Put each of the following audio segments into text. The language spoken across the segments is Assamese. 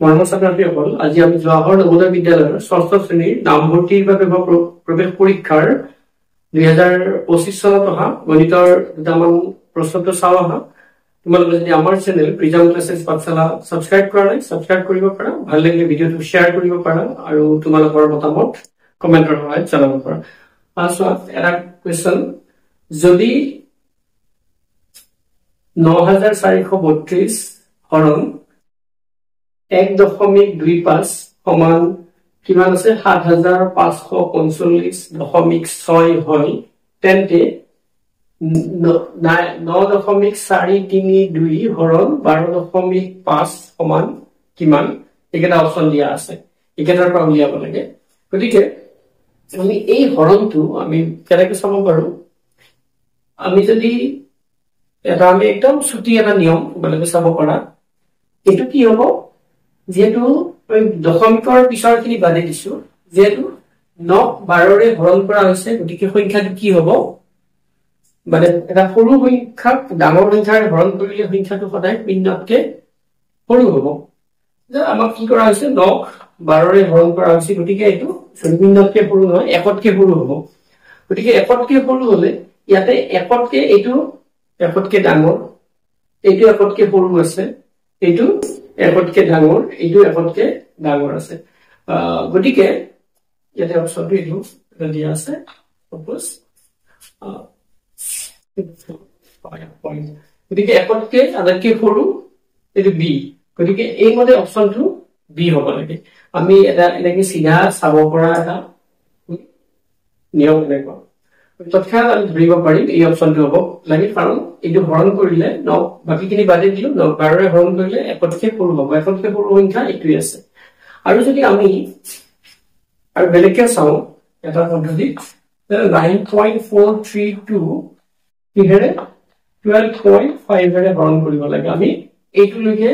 ছাত্ৰছাত্ৰীসকল আজি আমি জৱাহৰ নবোদয় বিদ্যালয়ৰ ষষ্ঠ শ্ৰেণীৰ নামভৰ্তিৰ বাবে প্ৰৱেশ পৰীক্ষাৰ 2025 চনত অহা গণিতৰ দুটামান প্ৰশ্নটো চাওঁ আহা তোমালোকে যদি আমাৰ চেনেল প্ৰিজম ক্লাছেছ পাঠশালা সাবস্ক্ৰাইব কৰা নাই সাবস্ক্ৰাইব কৰিব পাৰা ভাল লাগিলে ভিডিঅটো শ্বেয়াৰ কৰিব পাৰা আৰু তোমালোকৰ মতামত কমেন্টৰ সহায়ত জনাব পাৰা ফাৰ্ষ্ট এটা কোৱেশ্চন যদি 9432 হৰণ 1.25 সমান কিমান আছে 7545.6 হয় তেন্তে 9.432 হৰণ 12.5 সমান কিমান একেটা অপচন দিয়া আছে একেটাৰ পৰা উলিয়াব লাগে গতিকে আমি এই হৰণটো আমি কেনেকৈ চাব পাৰো আমি যদি এটা আমি একদম ছুটি এটা নিয়ম তোমালোকে চাব পাৰা এটো কি হ'ব যেহেতু দশমিকৰ পিছৰখিনি বাদে দিছো যেহেতু 9 12 ৰে হৰণ কৰা হৈছে গতিকে সংখ্যাটো কি হ'ব মানে এটা সৰু সংখ্যা ডাঙৰ সংখ্যাৰ হৰণ কৰিলে সংখ্যাটো সদায় শূন্যতকে সৰু হ'ব যে আমাক কি কৰা হৈছে 9 12 ৰে হৰণ কৰা হৈছে গতিকে এটো শূন্যতকে সৰু নহয় একতকে সৰু হ'ব গতিকে একতকে সৰু হলে ইয়াতে একতকে এটো একতকে ডাঙৰ এটো একতকে সৰু আছে এটো একতকে ডাঙৰ এটো একতকে ডাঙৰ আছে গতিকে ইয়াতে অপচনটো এটো দিয়া আছে সপোজ গতিকে একতকে আটাইতকৈ সৰু এটো বি গতিকে এই মতে অপচনটো বি হ'ব লাগে আমি এটা এনেকে সিধা চাব পৰা এটা নিয়ম এনেকুৱা তৎক্ষণাত আমি ধৰিব পাৰিম এই অপচনটো হ'ব লাগে কাৰণ এইটো হৰণ কৰিলে 9 বাকিখিনি বাদে দিলো 9 12 ৰে হৰণ কৰিলে একতকে সৰু হ'ব একতকে সৰু সংখ্যা এইটোই আছে আৰু যদি আমি আৰু বেলেগকে চাও এটা পদ্ধতি 9.432 কিহেৰে 12.5 ৰে হৰণ কৰিব লাগে আমি এইটো লৈকে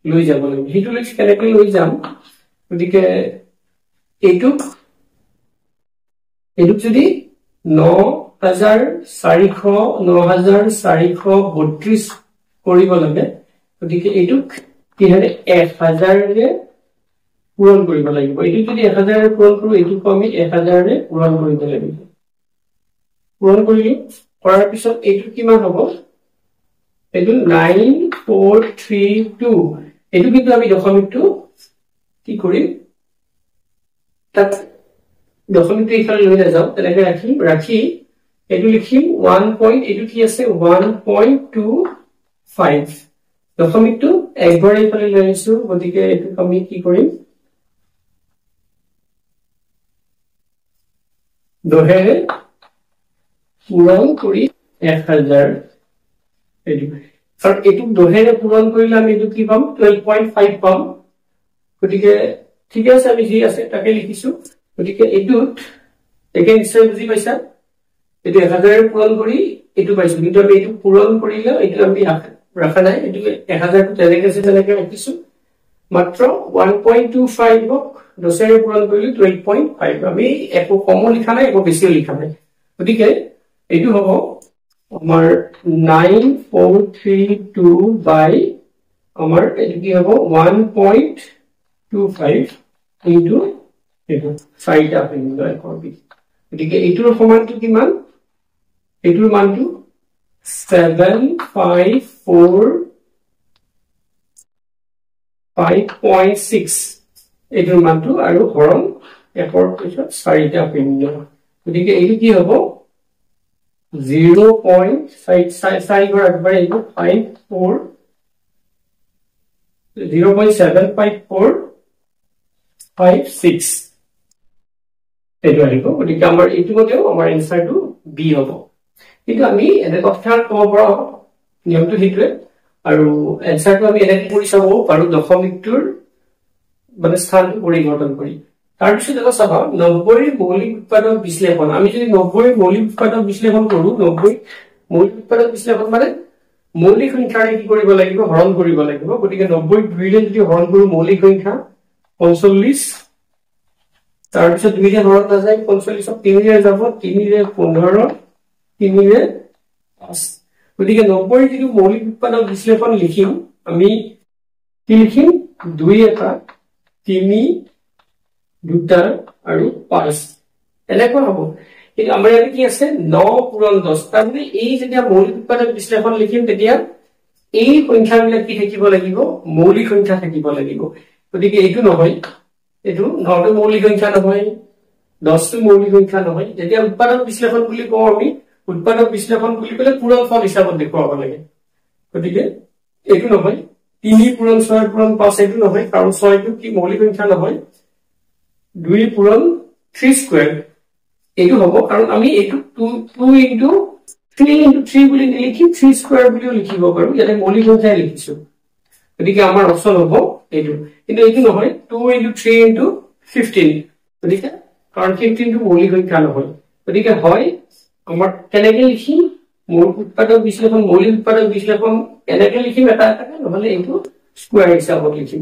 লৈ যাব লাগে হেতু লৈকে কেনেকৈ লৈ যাম গতিকে এইটো যদি 9432 কৰিব লাগে গতিকে এইটোক কিহেৰে 1000 ৰে পূৰণ কৰিব লাগিব এইটো যদি 1000 ৰে পূৰণ কৰো এইটো আমি 1000 ৰে পূৰণ কৰিব লাগিব পূৰণ কৰিলে কৰাৰ পিছত এইটো কিমান হ'ব এইটো 9432 এইটো কিন্তু আমি দশমিকটো কি কৰিম তাত দশমিকটো ইফালে লৈ যাও তেনেকৈ ৰাখি এটো লিখিম 1. এটো কি আছে 1.25 দশমিকটো একবাৰ ইফালে লৈ আছো গতিকে এটো আমি কি কৰিম দহেৰে পূৰণ কৰি 1000 এটো আৰু এটো দহেৰে পূৰণ কৰিলে আমি এটো কি পাম 12.5 পাম গতিকে ঠিক আছে আমি যি আছে তাকে লিখিছো গতিকে এটুত একে নিশ্চয় বুজি পাইছা এটো 1000 ৰে পূৰণ কৰি এটো পাইছো কিন্তু আমি এটো পূৰণ কৰিলে এটো আমি ৰাখা নাই এটো 1000 টো তেনেকৈ ৰাখিছো মাত্ৰ 1.25 ক 10 ৰে পূৰণ কৰিলে 12.5 আমি একো কম লিখা নাই একো বেছি লিখা নাই গতিকে এটো হ'ব আমাৰ 9432 বাই আমাৰ এটো কি হ'ব 1.25 ইনটু এটো 4টা বিন্দু কৰবি গতিকে এইটোৰ সমানটো কিমান এইটোৰ মানটো 754.5.6 এইটোৰ মানটো আৰু হৰণ একৰ পিছত 4টা বিন্দু গতিকে এইটো কি হ'ব 0.4 গৰ একবাৰ এইটো 0.75456 এটো আহিব গতিকে আমাৰ এইটো মতেও আমাৰ এনসাৰটো বি হ'ব কিন্তু আমি এনে কথা ক'ব পৰা নিয়মটো হিটৱে আৰু এনসাৰটো আমি এনেকৈ কৰি চাব পাৰো দশমিকটোৰ মানে স্থানটো পৰিৱৰ্তন কৰি তাৰ পিছত এটা চাবা 90 মৌলিক উৎপাদক বিশ্লেষণ আমি যদি 90 মৌলিক উৎপাদক বিশ্লেষণ কৰো 90 মৌলিক উৎপাদক বিশ্লেষণ মানে মৌলিক সংখ্যাৰে কি কৰিব লাগিব হৰণ কৰিব লাগিব গতিকে 90 2 ৰে যদি হৰণ কৰো মৌলিক সংখ্যা 45 তাৰ পিছত 2 ৰে হৰণ নাযায় 45 ক 3 ৰে যাব 3 ৰে 15 3 ৰে 5 গতিকে 90 যদি মৌলিক উৎপাদক বিশ্লেষণ লিখিম আমি কি লিখিম 2 এটা 3 দুটা আৰু 5 এনেকুৱা হ'ব কিন্তু আমাৰ ইয়াত কি আছে 9 পূৰণ 10 তাৰমানে এই যেতিয়া মৌলিক উৎপাদক বিশ্লেষণ লিখিম তেতিয়া এই সংখ্যাবিলাক কি থাকিব লাগিব মৌলিক সংখ্যা থাকিব লাগিব গতিকে এইটো নহয় এইটো 9 টো মৌলিক সংখ্যা নহয় 10 টো মৌলিক সংখ্যা নহয় যেতিয়া উৎপাদক বিশ্লেষণ বুলি কওঁ আমি উৎপাদক বিশ্লেষণ বুলি ক'লে পূৰণ ফল হিচাপত দেখুৱাব লাগে গতিকে এইটো নহয় 3 পূৰণ 6 পূৰণ 5 এইটো নহয় কাৰণ 6 টো কি মৌলিক সংখ্যা নহয় 2 পূৰণ 3 স্কয়াৰ এইটো হ'ব কাৰণ আমি এইটো 2 ইনটু 3 ইনটু 3 বুলি লিখি 3 স্কয়াৰ বুলিও লিখিব পাৰো ইয়াতে মৌলিক সংখ্যা লিখিছো গতিকে আমাৰ অপচন হ'ব এইটো কিন্তু এইটো নহয় 2 ইনটু 3 ইনটু 15 গতিকে কাৰণ 15 টো মৌলিক সংখ্যা নহয় গতিকে হয় আমাৰ কেনেকৈ লিখিম মৌলিক উৎপাদক বিশ্লেষণ মৌলিক উৎপাদক বিশ্লেষণ কেনেকৈ লিখিম এটা এটা নহলে এইটো স্কয়াৰ হিচাপত লিখিম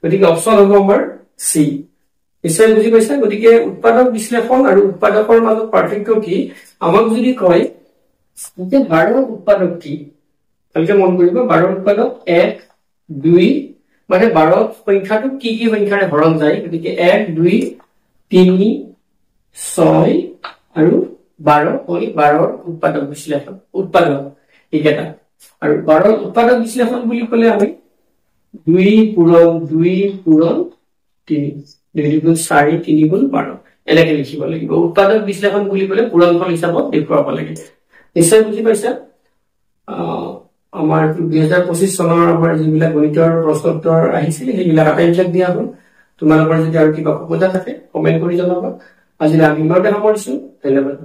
গতিকে অপচন হ'ব আমাৰ সি নিশ্চয় বুজি পাইছা গতিকে উৎপাদক বিশ্লেষণ আৰু উৎপাদকৰ মাজত পাৰ্থক্য কি আমাক যদি কয় যে 12 উৎপাদক কি ভালকে মন কৰিব 12 উৎপাদক 1 2 মানে 12 সংখ্যাটো কি কি সংখ্যাৰে হৰণ যায় গতিকে 1 2 3 6 আৰু 12 হয় 12 উৎপাদক বিশ্লেষণ উৎপাদক এইকেইটা আৰু 12 উৎপাদক বিশ্লেষণ বুলি ক'লে আমি 2 পূৰণ 2 পূৰণ 3 2 গুণ 4 3 গুণ 12 এনেকৈ লিখিব লাগিব উৎপাদক বিশ্লেষণ বুলি ক'লে পূৰণফল হিচাপত দেখুৱাব লাগে নিশ্চয় বুজি পাইছা আমাৰ 2025 চনৰ আমাৰ যিবিলাক গণিতৰ প্ৰশ্নোত্তৰ আহিছিল সেইবিলাক আটাইবিলাক দিয়া হ'ল তোমালোকৰ যদি আৰু কিবা সুবিধা থাকে কমেন্ট কৰি জনাবা আজি আমি ইমানতে সামৰিছো ধন্যবাদ